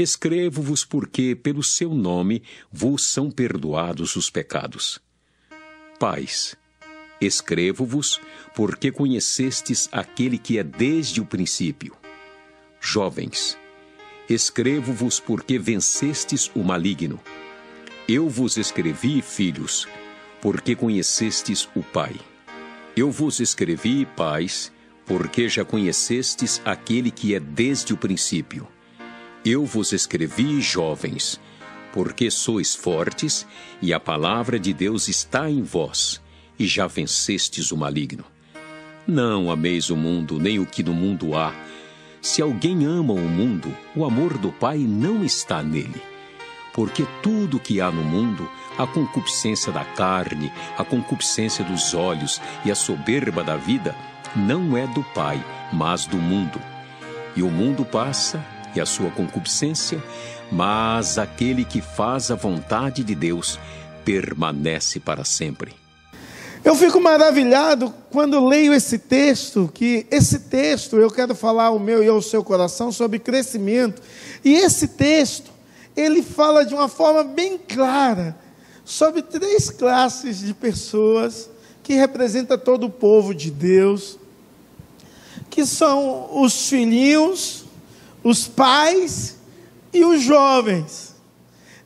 Escrevo-vos porque, pelo seu nome, vos são perdoados os pecados. Pais, escrevo-vos porque conhecestes aquele que é desde o princípio. Jovens, escrevo-vos porque vencestes o maligno. Eu vos escrevi, filhos, porque conhecestes o Pai. Eu vos escrevi, pais, porque já conhecestes aquele que é desde o princípio. Eu vos escrevi, jovens, porque sois fortes, e a palavra de Deus está em vós, e já vencestes o maligno. Não ameis o mundo, nem o que no mundo há. Se alguém ama o mundo, o amor do Pai não está nele. Porque tudo que há no mundo, a concupiscência da carne, a concupiscência dos olhos e a soberba da vida, não é do Pai, mas do mundo. E o mundo passa, e a sua concupiscência, mas aquele que faz a vontade de Deus permanece para sempre. Eu fico maravilhado quando leio esse texto, que esse texto, eu quero falar ao meu e ao seu coração sobre crescimento, e esse texto, ele fala de uma forma bem clara sobre 3 classes de pessoas que representam todo o povo de Deus, que são os filhinhos, os pais e os jovens.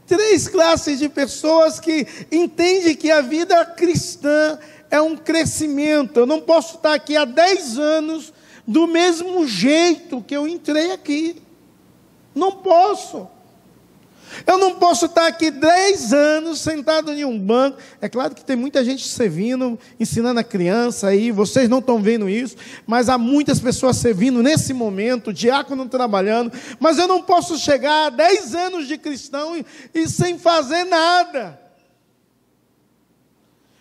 3 classes de pessoas que entendem que a vida cristã é um crescimento. Eu não posso estar aqui há 10 anos do mesmo jeito que eu entrei aqui. Não posso. Eu não posso estar aqui 10 anos sentado em um banco. É claro que tem muita gente servindo, ensinando a criança aí, vocês não estão vendo isso, mas há muitas pessoas servindo nesse momento, diácono trabalhando, mas eu não posso chegar a 10 anos de cristão e sem fazer nada.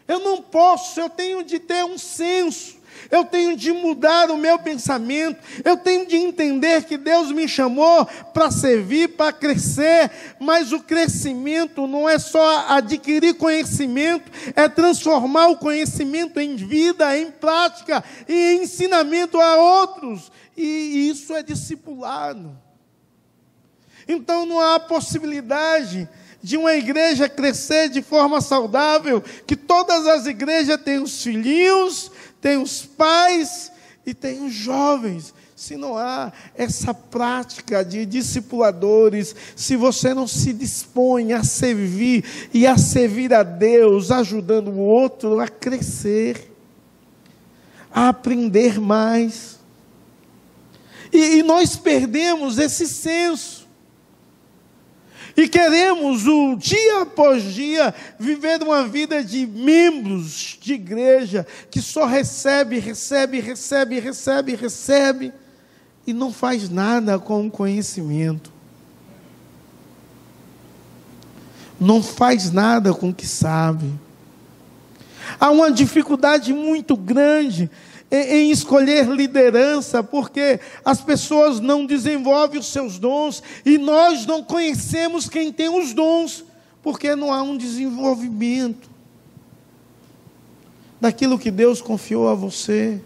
Eu não posso, eu tenho de ter um senso. Eu tenho de mudar o meu pensamento, eu tenho de entender que Deus me chamou para servir, para crescer, mas o crescimento não é só adquirir conhecimento, é transformar o conhecimento em vida, em prática e em ensinamento a outros, e isso é discipulado. Então não há possibilidade de uma igreja crescer de forma saudável, que todas as igrejas têm os filhinhos, tem os pais e tem os jovens. Se não há essa prática de discipuladores, se você não se dispõe a servir e a servir a Deus, ajudando o outro a crescer, a aprender mais. E nós perdemos esse senso. E queremos, dia após dia, viver uma vida de membros de igreja, que só recebe, e não faz nada com o conhecimento. Não faz nada com o que sabe. Há uma dificuldade muito grande em escolher liderança, porque as pessoas não desenvolvem os seus dons, e nós não conhecemos quem tem os dons, porque não há um desenvolvimento daquilo que Deus confiou a você,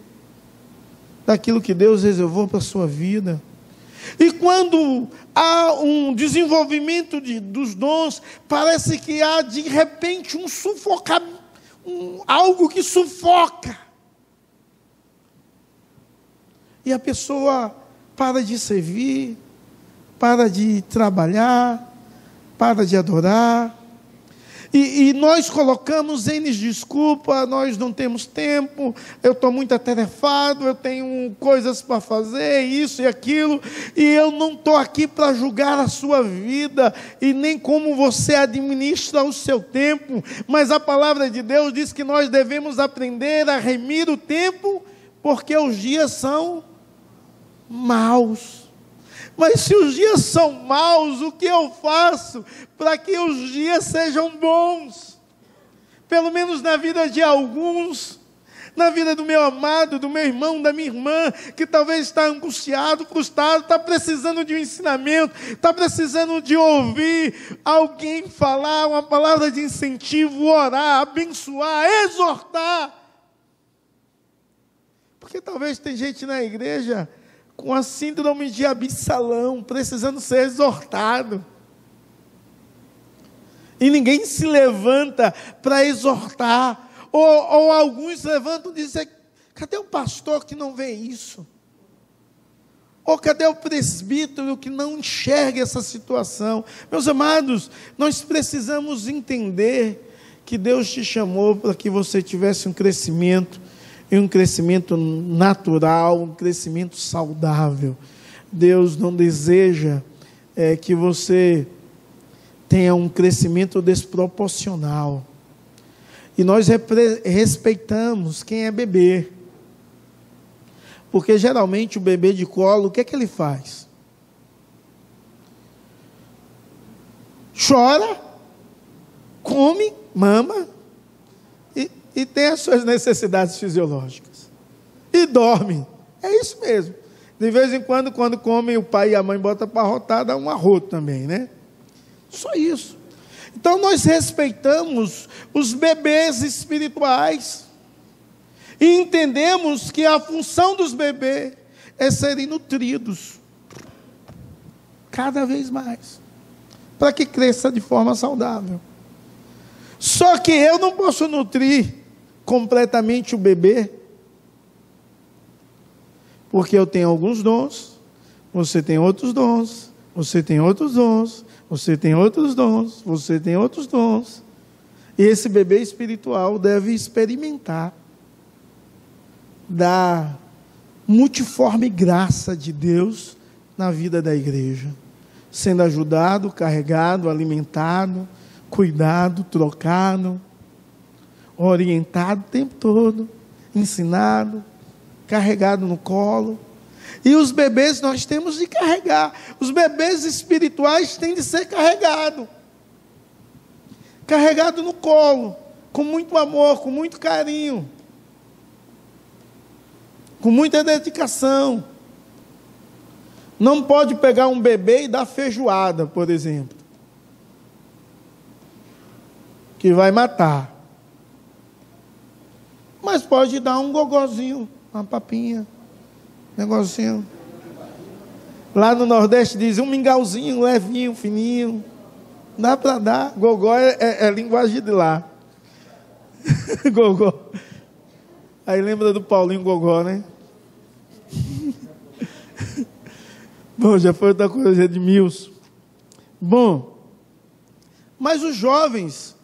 daquilo que Deus reservou para a sua vida. E quando há um desenvolvimento dos dons, parece que há de repente um sufocamento, algo que sufoca. E a pessoa para de servir, para de trabalhar, para de adorar. E nós colocamos N desculpa, nós não temos tempo, eu estou muito atarefado, eu tenho coisas para fazer, isso e aquilo, e eu não estou aqui para julgar a sua vida, e nem como você administra o seu tempo, mas a palavra de Deus diz que nós devemos aprender a remir o tempo, porque os dias são maus. Mas se os dias são maus, o que eu faço para que os dias sejam bons? Pelo menos na vida de alguns, na vida do meu amado, do meu irmão, da minha irmã, que talvez está angustiado, frustrado, está precisando de um ensinamento, está precisando de ouvir alguém falar uma palavra de incentivo, orar, abençoar, exortar. Porque talvez tem gente na igreja com a síndrome de Absalão, precisando ser exortado. E ninguém se levanta para exortar. Ou alguns levantam e dizem: cadê o pastor que não vê isso? Ou cadê o presbítero que não enxerga essa situação? Meus amados, nós precisamos entender que Deus te chamou para que você tivesse um crescimento, e um crescimento natural, um crescimento saudável. Deus não deseja que você tenha um crescimento desproporcional. E nós respeitamos quem é bebê. Porque geralmente o bebê de colo, o que é que ele faz? Chora, come, mama e tem as suas necessidades fisiológicas. E dorme. É isso mesmo. De vez em quando come, o pai e a mãe botam para arrotar, dá um arroto também, né? Só isso. Então nós respeitamos os bebês espirituais. E entendemos que a função dos bebês é serem nutridos cada vez mais, para que cresça de forma saudável. Só que eu não posso nutrir completamente o bebê, porque eu tenho alguns dons, você tem outros dons, você tem outros dons, você tem outros dons, você tem outros dons. E esse bebê espiritual deve experimentar da multiforme graça de Deus na vida da igreja, sendo ajudado, carregado, alimentado, cuidado, trocado, orientado o tempo todo, ensinado, carregado no colo. E os bebês nós temos de carregar. Os bebês espirituais têm de ser carregados. Carregado no colo, com muito amor, com muito carinho, com muita dedicação. Não pode pegar um bebê e dar feijoada, por exemplo, que vai matar. Mas pode dar um gogozinho, uma papinha, um negocinho. Lá no Nordeste diz um mingauzinho, levinho, fininho. Dá para dar. Gogó é linguagem de lá. Gogó. Aí lembra do Paulinho Gogó, né? Bom, já foi outra coisa, de Milson. Bom, mas os jovens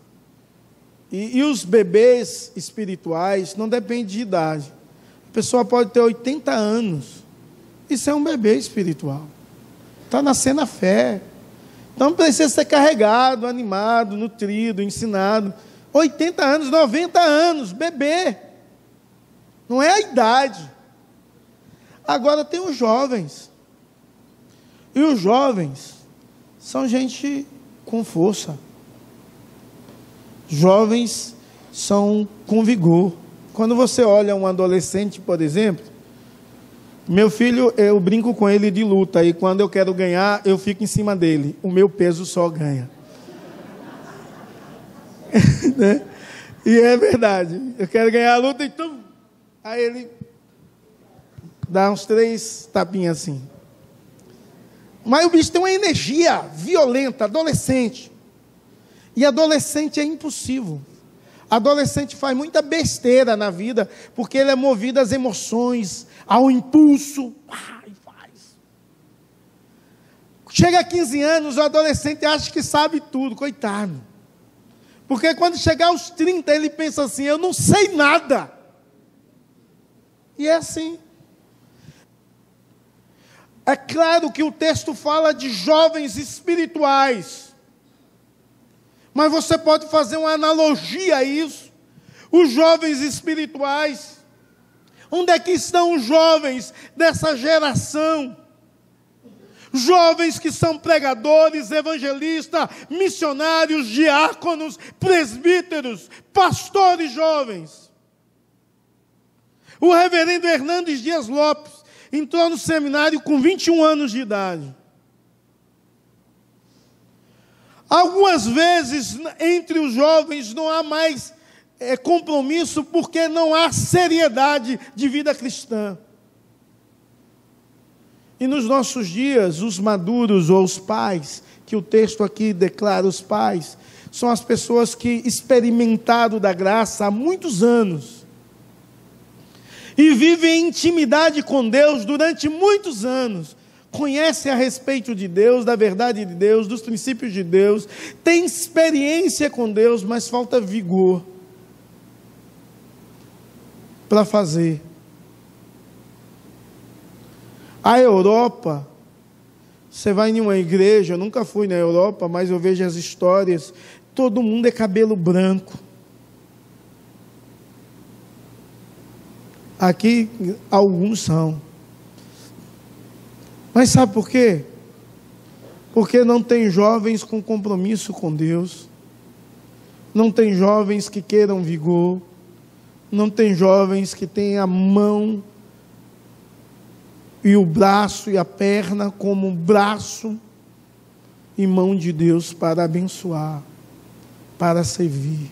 e os bebês espirituais não dependem de idade. A pessoa pode ter 80 anos e ser um bebê espiritual. Está nascendo a fé. Então precisa ser carregado, animado, nutrido, ensinado. 80 anos, 90 anos, bebê. Não é a idade. Agora tem os jovens. E os jovens são gente com força. Jovens são com vigor. Quando você olha um adolescente, por exemplo, meu filho, eu brinco com ele de luta, e quando eu quero ganhar, eu fico em cima dele. O meu peso só ganha. Né? E é verdade. Eu quero ganhar a luta, então... Aí ele dá uns 3 tapinhas assim. Mas o bicho tem uma energia violenta, adolescente. E adolescente é impulsivo. Adolescente faz muita besteira na vida, porque ele é movido às emoções, ao impulso. E faz. Chega a 15 anos, o adolescente acha que sabe tudo, coitado. Porque quando chegar aos 30, ele pensa assim: eu não sei nada. E é assim. É claro que o texto fala de jovens espirituais, mas você pode fazer uma analogia a isso. Os jovens espirituais, onde é que estão os jovens dessa geração? Jovens que são pregadores, evangelistas, missionários, diáconos, presbíteros, pastores jovens. O reverendo Hernandes Dias Lopes entrou no seminário com 21 anos de idade. Algumas vezes, entre os jovens, não há mais compromisso, porque não há seriedade de vida cristã. E nos nossos dias, os maduros ou os pais, que o texto aqui declara os pais, são as pessoas que experimentaram da graça há muitos anos e vivem em intimidade com Deus durante muitos anos, conhecem a respeito de Deus, da verdade de Deus, dos princípios de Deus, têm experiência com Deus, mas falta vigor para fazer. A Europa, você vai em uma igreja, eu nunca fui na Europa, mas eu vejo as histórias, todo mundo é cabelo branco. Aqui, alguns são. Mas sabe por quê? Porque não tem jovens com compromisso com Deus, não tem jovens que queiram vigor, não tem jovens que têm a mão e o braço e a perna como braço e mão de Deus para abençoar, para servir.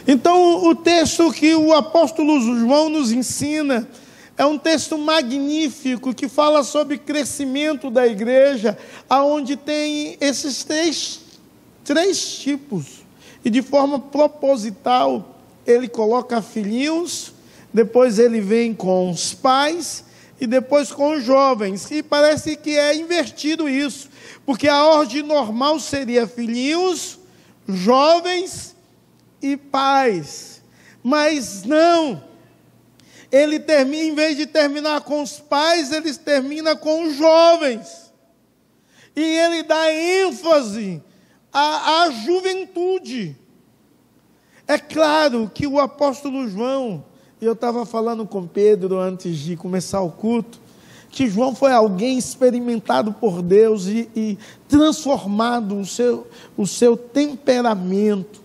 Então, o texto que o apóstolo João nos ensina é um texto magnífico que fala sobre crescimento da igreja, aonde tem esses três tipos. E de forma proposital, ele coloca filhinhos, depois ele vem com os pais e depois com os jovens. E parece que é invertido isso, porque a ordem normal seria filhinhos, jovens e pais. Mas não. Ele termina, em vez de terminar com os pais, ele termina com os jovens. E ele dá ênfase à juventude. É claro que o apóstolo João, eu estava falando com Pedro antes de começar o culto, que João foi alguém experimentado por Deus e transformado o seu temperamento.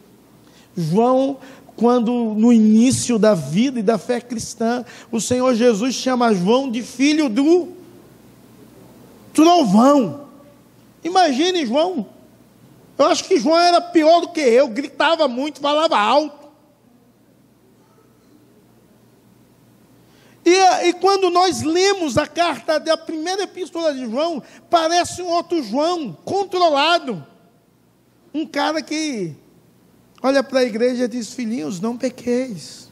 João, quando no início da vida e da fé cristã, o Senhor Jesus chama João de filho do trovão. Imagine João. Eu acho que João era pior do que eu, gritava muito, falava alto. E quando nós lemos a carta da primeira epístola de João, parece um outro João, controlado. Um cara que olha para a igreja e diz: filhinhos, não pequeis.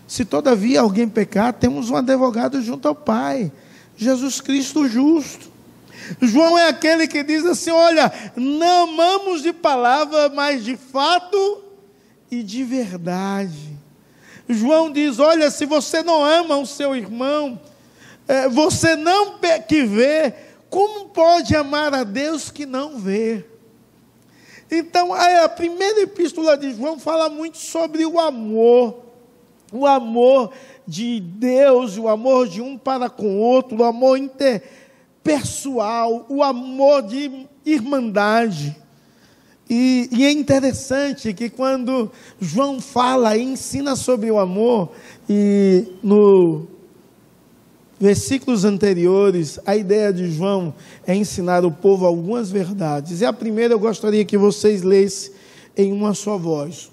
Se todavia alguém pecar, temos um advogado junto ao Pai, Jesus Cristo justo. João é aquele que diz assim: olha, não amamos de palavra, mas de fato e de verdade. João diz: olha, se você não ama o seu irmão, você não que vê, como pode amar a Deus que não vê? Então, a primeira epístola de João fala muito sobre o amor de Deus, o amor de um para com o outro, o amor interpessoal, o amor de irmandade. E é interessante que quando João fala e ensina sobre o amor, e no versículos anteriores, a ideia de João é ensinar o povo algumas verdades. E a primeira eu gostaria que vocês lessem em uma só voz.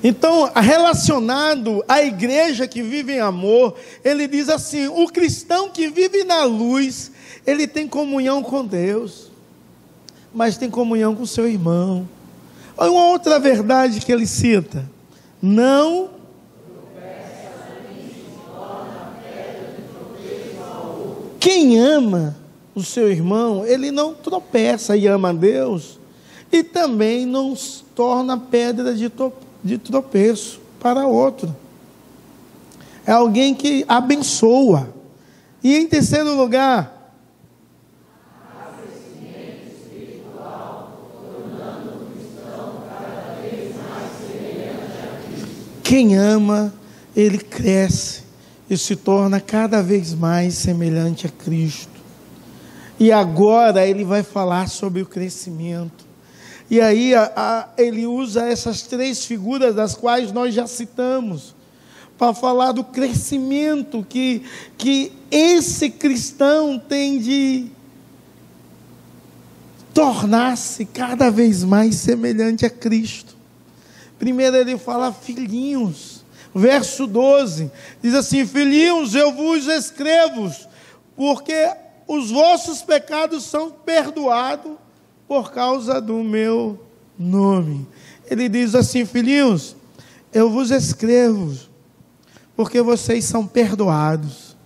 Então, relacionado à igreja que vive em amor, ele diz assim: o cristão que vive na luz, ele tem comunhão com Deus, mas tem comunhão com o seu irmão. Olha uma outra verdade que ele cita: não quem ama o seu irmão, ele não tropeça e ama a Deus, e também não se torna pedra de tropeço para outro. É alguém que abençoa. E em terceiro lugar, quem ama, ele cresce e se torna cada vez mais semelhante a Cristo. E agora ele vai falar sobre o crescimento. E aí ele usa essas três figuras das quais nós já citamos, para falar do crescimento que esse cristão tem de tornar-se cada vez mais semelhante a Cristo. Primeiro ele fala filhinhos. Verso 12, diz assim: filhinhos, eu vos escrevo, porque os vossos pecados são perdoados por causa do meu nome. Ele diz assim: filhinhos, eu vos escrevo, porque vocês são perdoados.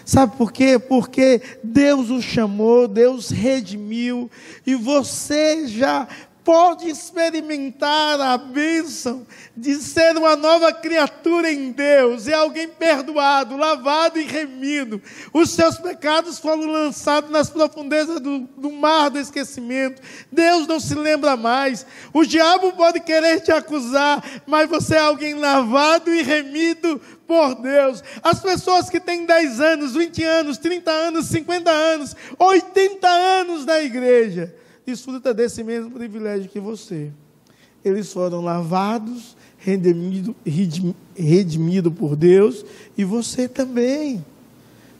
Sabe por quê? Porque Deus os chamou, Deus redimiu, e você já pode experimentar a bênção de ser uma nova criatura em Deus, é alguém perdoado, lavado e remido. Os seus pecados foram lançados nas profundezas do mar do esquecimento. Deus não se lembra mais. O diabo pode querer te acusar, mas você é alguém lavado e remido por Deus. As pessoas que têm 10 anos, 20 anos, 30 anos, 50 anos, 80 anos na igreja, desfruta desse mesmo privilégio que você. Eles foram lavados, redimidos por Deus, e você também.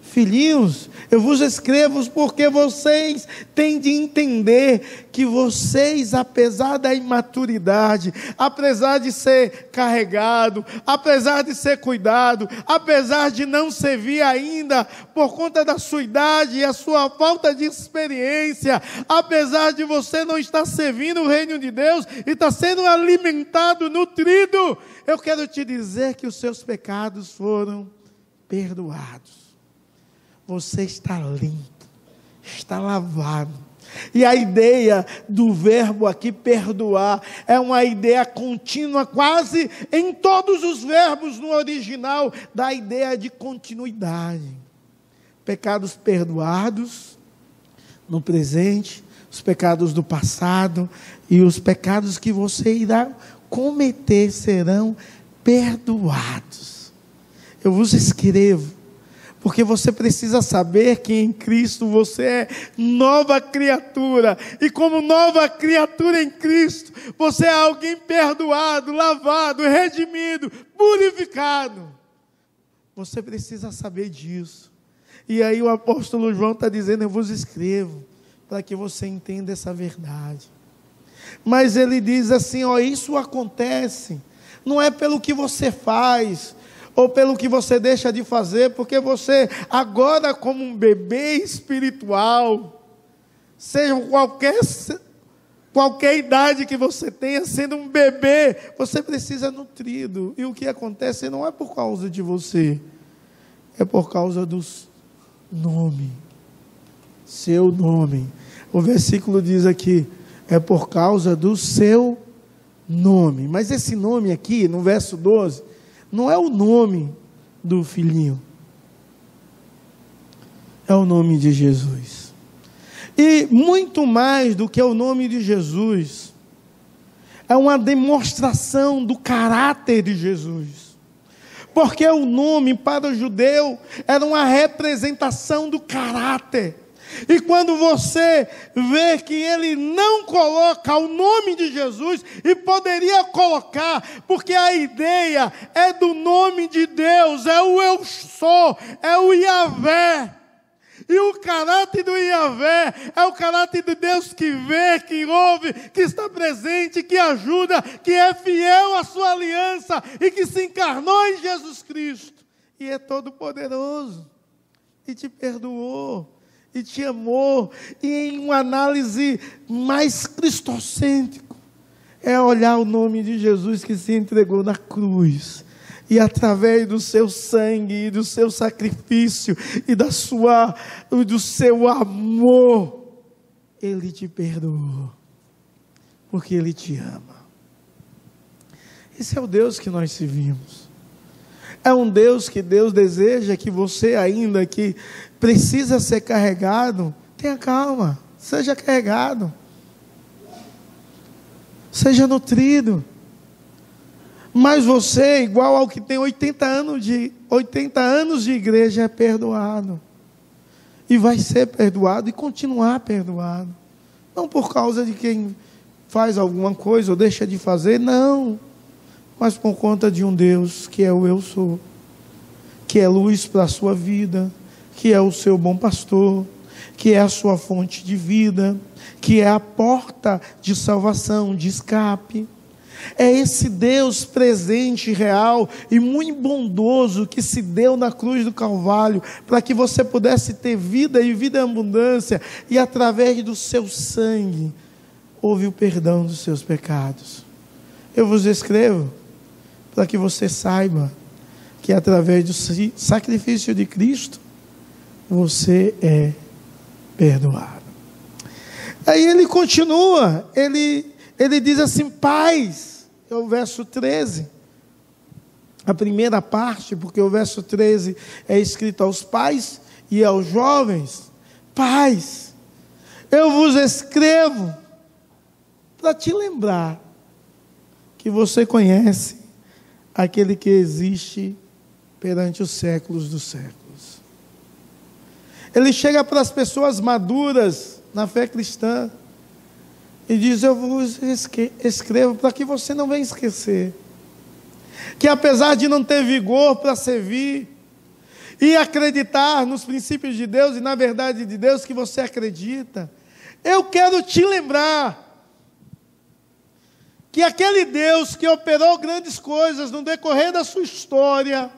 Filhinhos, eu vos escrevo porque vocês têm de entender que vocês, apesar da imaturidade, apesar de ser carregado, apesar de ser cuidado, apesar de não servir ainda por conta da sua idade e a sua falta de experiência, apesar de você não estar servindo o reino de Deus e estar sendo alimentado, nutrido, eu quero te dizer que os seus pecados foram perdoados. Você está limpo, está lavado. E a ideia do verbo aqui, perdoar, é uma ideia contínua, quase em todos os verbos no original, da ideia de continuidade. Pecados perdoados no presente, os pecados do passado e os pecados que você irá cometer serão perdoados. Eu vos escrevo, porque você precisa saber que em Cristo você é nova criatura. E como nova criatura em Cristo, você é alguém perdoado, lavado, redimido, purificado. Você precisa saber disso. E aí o apóstolo João está dizendo: eu vos escrevo, para que você entenda essa verdade. Mas ele diz assim: ó, isso acontece, não é pelo que você faz, ou pelo que você deixa de fazer, porque você agora, como um bebê espiritual, seja qualquer idade que você tenha, sendo um bebê, você precisa nutrido. E o que acontece não é por causa de você, é por causa do nome, seu nome. O versículo diz aqui, é por causa do seu nome. Mas esse nome aqui, no verso 12, não é o nome do filhinho, é o nome de Jesus. E muito mais do que o nome de Jesus, é uma demonstração do caráter de Jesus. Porque o nome para o judeu era uma representação do caráter. E quando você vê que ele não coloca o nome de Jesus, e poderia colocar, porque a ideia é do nome de Deus, é o eu sou, é o Yahvé. E o caráter do Yahvé é o caráter de Deus que vê, que ouve, que está presente, que ajuda, que é fiel à sua aliança e que se encarnou em Jesus Cristo. E é todo poderoso. E te perdoou. E te amou. E em uma análise mais cristocêntrica, é olhar o nome de Jesus que se entregou na cruz. E através do seu sangue, e do seu sacrifício, e do seu amor, Ele te perdoou. Porque Ele te ama. Esse é o Deus que nós servimos. É um Deus que Deus deseja que você ainda que precisa ser carregado, tenha calma, seja carregado. Seja nutrido. Mas você, igual ao que tem 80 anos de igreja, é perdoado. E vai ser perdoado e continuar perdoado. Não por causa de quem faz alguma coisa ou deixa de fazer, não. Mas por conta de um Deus que é o eu sou. Que é luz para a sua vida. Que é o seu bom pastor. Que é a sua fonte de vida. Que é a porta de salvação, de escape. É esse Deus presente, real e muito bondoso que se deu na cruz do Calvário para que você pudesse ter vida e vida em abundância, e através do seu sangue houve o perdão dos seus pecados. Eu vos escrevo para que você saiba que através do sacrifício de Cristo você é perdoado. Aí ele continua, ele diz assim: pais, é o verso 13, a primeira parte, porque o verso 13 é escrito aos pais e aos jovens. Pais, eu vos escrevo para te lembrar que você conhece aquele que existe perante os séculos dos séculos. Ele chega para as pessoas maduras na fé cristã e diz: eu vos escrevo para que você não venha esquecer que, apesar de não ter vigor para servir e acreditar nos princípios de Deus e na verdade de Deus que você acredita, eu quero te lembrar que aquele Deus que operou grandes coisas no decorrer da sua história,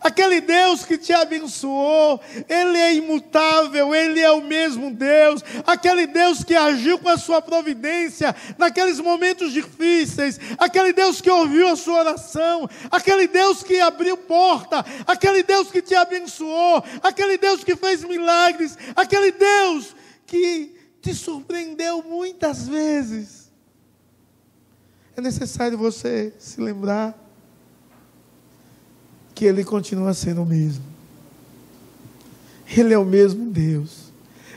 aquele Deus que te abençoou, Ele é imutável, Ele é o mesmo Deus. Aquele Deus que agiu com a sua providência naqueles momentos difíceis, aquele Deus que ouviu a sua oração, aquele Deus que abriu porta, aquele Deus que te abençoou, aquele Deus que fez milagres, aquele Deus que te surpreendeu muitas vezes. É necessário você se lembrar que Ele continua sendo o mesmo. Ele é o mesmo Deus.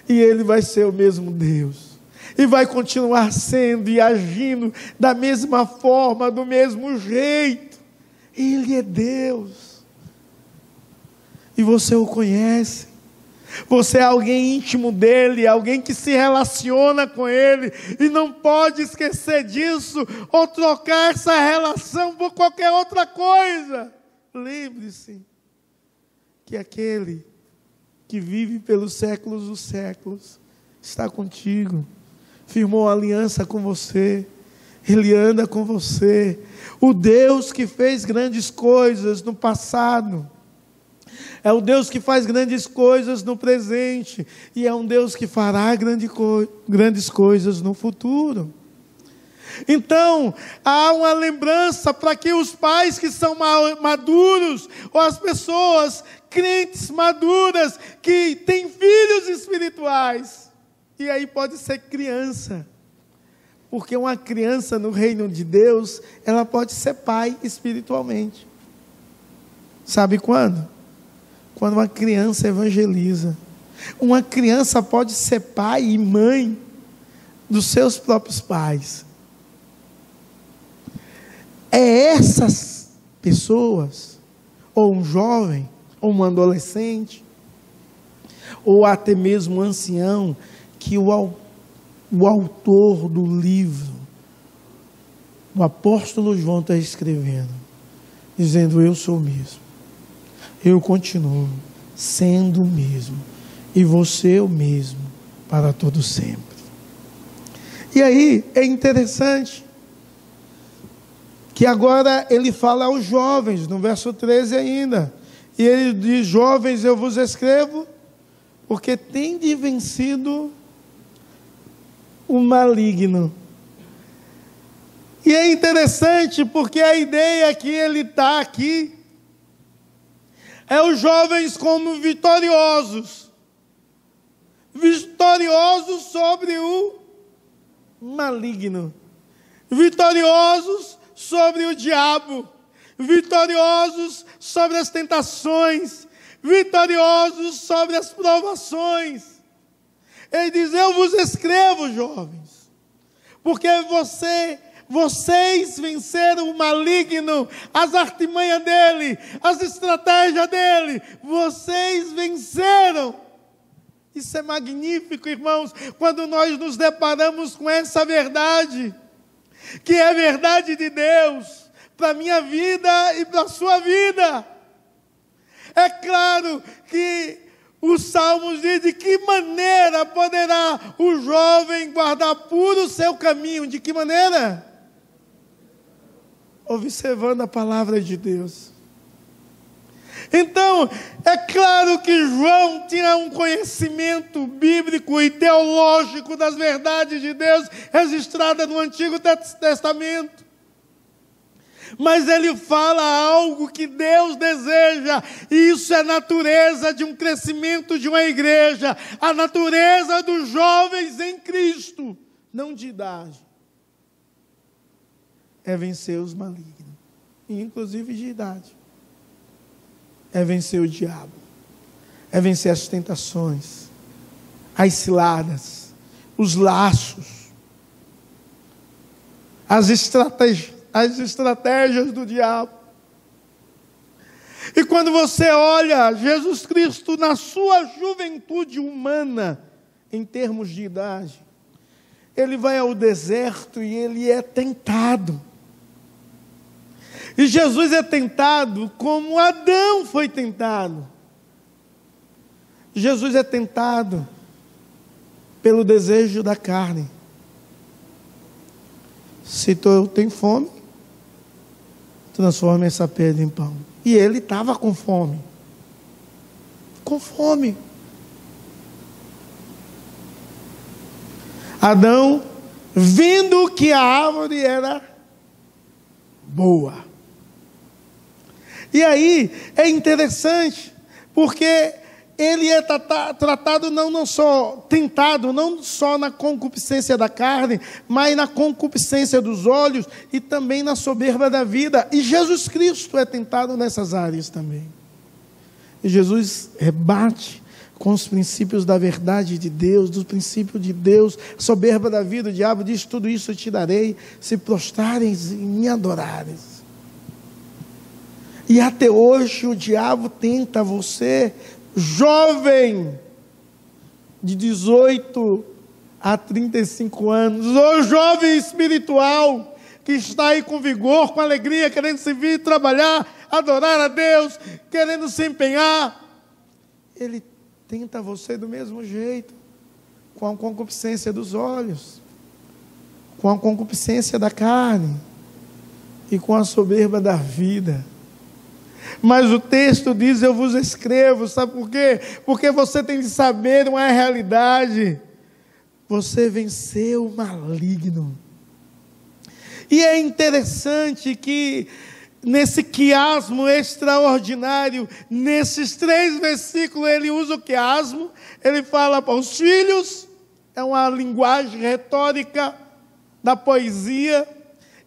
E Ele vai ser o mesmo Deus. E vai continuar sendo e agindo da mesma forma, do mesmo jeito. Ele é Deus. E você o conhece. Você é alguém íntimo dEle, alguém que se relaciona com Ele, e não pode esquecer disso, ou trocar essa relação por qualquer outra coisa. Lembre-se que aquele que vive pelos séculos dos séculos está contigo, firmou aliança com você, Ele anda com você. O Deus que fez grandes coisas no passado é o Deus que faz grandes coisas no presente, e é um Deus que fará grandes coisas no futuro. Então, há uma lembrança para que os pais que são maduros, ou as pessoas crentes maduras, que têm filhos espirituais, e aí pode ser criança, porque uma criança no reino de Deus, ela pode ser pai espiritualmente. Sabe quando? Quando uma criança evangeliza. Uma criança pode ser pai e mãe dos seus próprios pais. É essas pessoas, ou um jovem, ou um adolescente, ou até mesmo um ancião, que o autor do livro, o apóstolo João está escrevendo, dizendo: eu sou o mesmo, eu continuo sendo o mesmo, e você o mesmo para todo sempre. E aí é interessante que agora ele fala aos jovens, no verso 13 ainda, e ele diz: jovens, eu vos escrevo, porque tende vencido o maligno. E é interessante, porque a ideia que ele está aqui, é os jovens como vitoriosos, vitoriosos sobre o maligno, vitoriosos sobre o diabo, vitoriosos sobre as tentações, vitoriosos sobre as provações. Ele diz: eu vos escrevo, jovens, porque vocês venceram o maligno, as artimanhas dele, as estratégias dele, vocês venceram. Isso é magnífico, irmãos, quando nós nos deparamos com essa verdade, que é a verdade de Deus, para a minha vida e para a sua vida. É claro que os Salmos dizem: de que maneira poderá o jovem guardar puro o seu caminho? De que maneira? observando a palavra de Deus. Então, é claro que João tinha um conhecimento bíblico e teológico das verdades de Deus registradas no Antigo Testamento. Mas ele fala algo que Deus deseja, e isso é a natureza de um crescimento de uma igreja, a natureza dos jovens em Cristo, não de idade. É vencer os malignos, inclusive de idade. É vencer o diabo, é vencer as tentações, as ciladas, os laços, as estratégias do diabo. E quando você olha Jesus Cristo na sua juventude humana, em termos de idade, ele vai ao deserto e ele é tentado. E Jesus é tentado como Adão foi tentado. Jesus é tentado pelo desejo da carne. Se tu tem fome, transforma essa pedra em pão. E ele estava com fome. Com fome. Adão, vendo que a árvore era boa. E aí é interessante, porque ele é tratado não só, tentado, não só na concupiscência da carne, mas na concupiscência dos olhos e também na soberba da vida. E Jesus Cristo é tentado nessas áreas também. E Jesus rebate com os princípios da verdade de Deus, dos princípios de Deus, soberba da vida. O diabo diz: tudo isso eu te darei, se prostrares e me adorares. E até hoje o diabo tenta você, jovem, de 18 a 35 anos, ou jovem espiritual, que está aí com vigor, com alegria, querendo se vir trabalhar, adorar a Deus, querendo se empenhar. Ele tenta você do mesmo jeito, com a concupiscência dos olhos, com a concupiscência da carne e com a soberba da vida. Mas o texto diz: eu vos escrevo, sabe por quê? Porque você tem de saber uma realidade. Você venceu o maligno. E é interessante que nesse quiasmo extraordinário, nesses 3 versículos, ele usa o quiasmo, ele fala para os filhos, é uma linguagem retórica da poesia.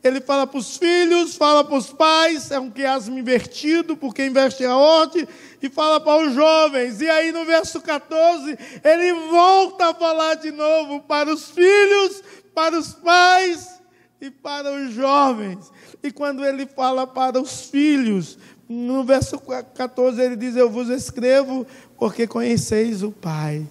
Ele fala para os filhos, fala para os pais, é um quiasmo invertido, porque inverte a ordem, e fala para os jovens. E aí no verso 14, ele volta a falar de novo para os filhos, para os pais e para os jovens. E quando ele fala para os filhos, no verso 14 ele diz: eu vos escrevo porque conheceis o Pai.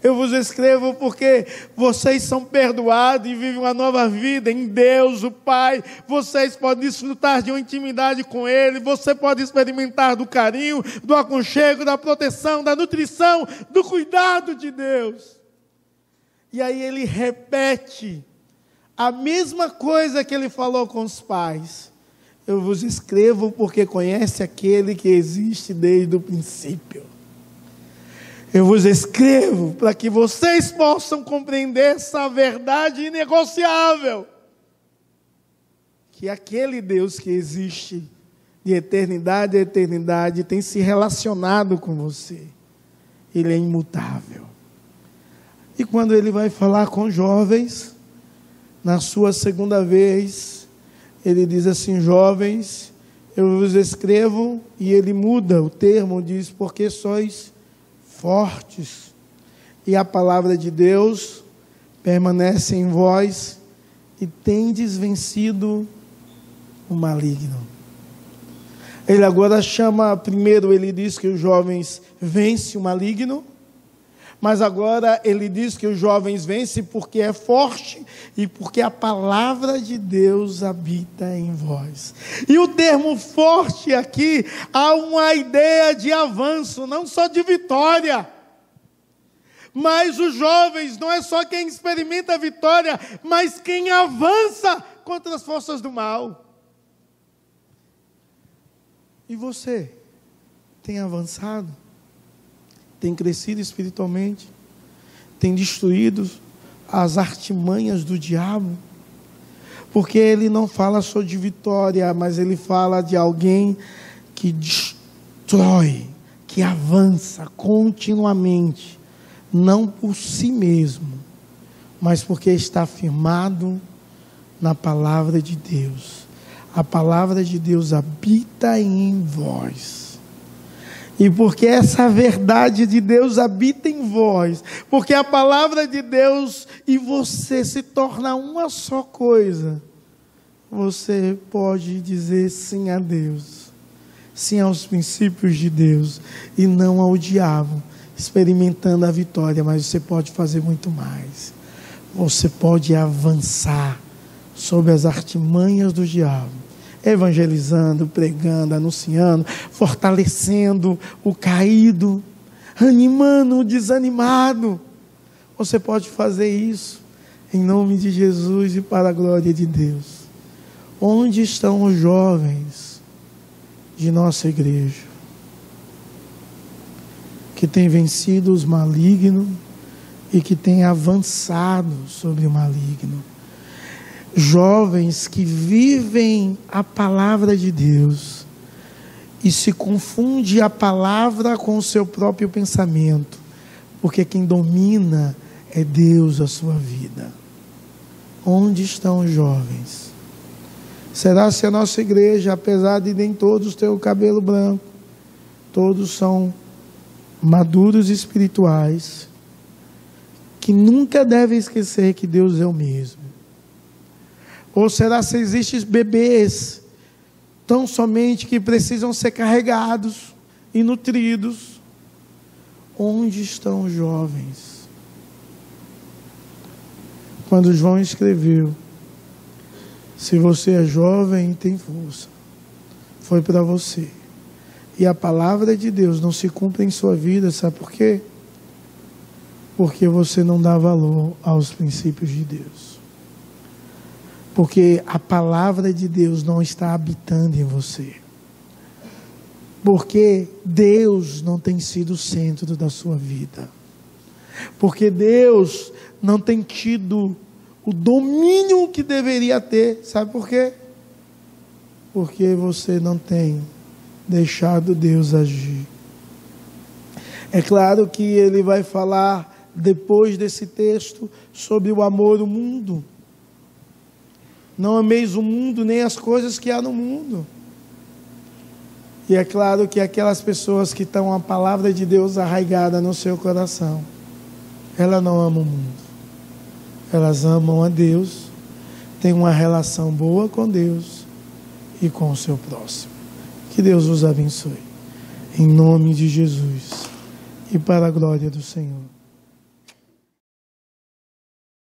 Eu vos escrevo porque vocês são perdoados e vivem uma nova vida em Deus, o Pai. Vocês podem desfrutar de uma intimidade com Ele. Você pode experimentar do carinho, do aconchego, da proteção, da nutrição, do cuidado de Deus. E aí ele repete a mesma coisa que ele falou com os pais. Eu vos escrevo porque conhece aquele que existe desde o princípio. Eu vos escrevo para que vocês possam compreender essa verdade inegociável, que aquele Deus que existe de eternidade a eternidade tem se relacionado com você. Ele é imutável. E quando ele vai falar com jovens, na sua segunda vez, ele diz assim: jovens, eu vos escrevo, e ele muda o termo, diz: porque sois fortes, e a palavra de Deus permanece em vós, e tendes vencido o maligno. Ele agora chama, primeiro ele diz que os jovens vencem o maligno, mas agora ele diz que os jovens vencem porque é forte e porque a palavra de Deus habita em vós. E o termo forte aqui, há uma ideia de avanço, não só de vitória. Mas os jovens não é só quem experimenta a vitória, mas quem avança contra as forças do mal. E você? Tem avançado? Tem crescido espiritualmente? Tem destruído as artimanhas do diabo? Porque ele não fala só de vitória, mas ele fala de alguém que destrói, que avança continuamente, não por si mesmo, mas porque está firmado na palavra de Deus. A palavra de Deus habita em vós. E porque essa verdade de Deus habita em vós, porque a palavra de Deus e você se torna uma só coisa, você pode dizer sim a Deus, sim aos princípios de Deus e não ao diabo, experimentando a vitória. Mas você pode fazer muito mais. Você pode avançar sobre as artimanhas do diabo, evangelizando, pregando, anunciando, fortalecendo o caído, animando o desanimado. Você pode fazer isso em nome de Jesus e para a glória de Deus. Onde estão os jovens de nossa igreja que têm vencido os malignos e que têm avançado sobre o maligno? Jovens que vivem a palavra de Deus e se confunde a palavra com o seu próprio pensamento, porque quem domina é Deus a sua vida. Onde estão os jovens? Será se a nossa igreja, apesar de nem todos ter o cabelo branco, todos são maduros espirituais, que nunca devem esquecer que Deus é o mesmo? Ou será se existem bebês tão somente que precisam ser carregados e nutridos? Onde estão os jovens? Quando João escreveu, se você é jovem e tem força, foi para você. E a palavra de Deus não se cumpre em sua vida, sabe por quê? Porque você não dá valor aos princípios de Deus. Porque a palavra de Deus não está habitando em você. Porque Deus não tem sido o centro da sua vida. Porque Deus não tem tido o domínio que deveria ter. Sabe por quê? Porque você não tem deixado Deus agir. É claro que ele vai falar depois desse texto sobre o amor ao mundo. Não ameis o mundo, nem as coisas que há no mundo. E é claro que aquelas pessoas que estão a palavra de Deus arraigada no seu coração, elas não amam o mundo. Elas amam a Deus, têm uma relação boa com Deus e com o seu próximo. Que Deus os abençoe. Em nome de Jesus e para a glória do Senhor.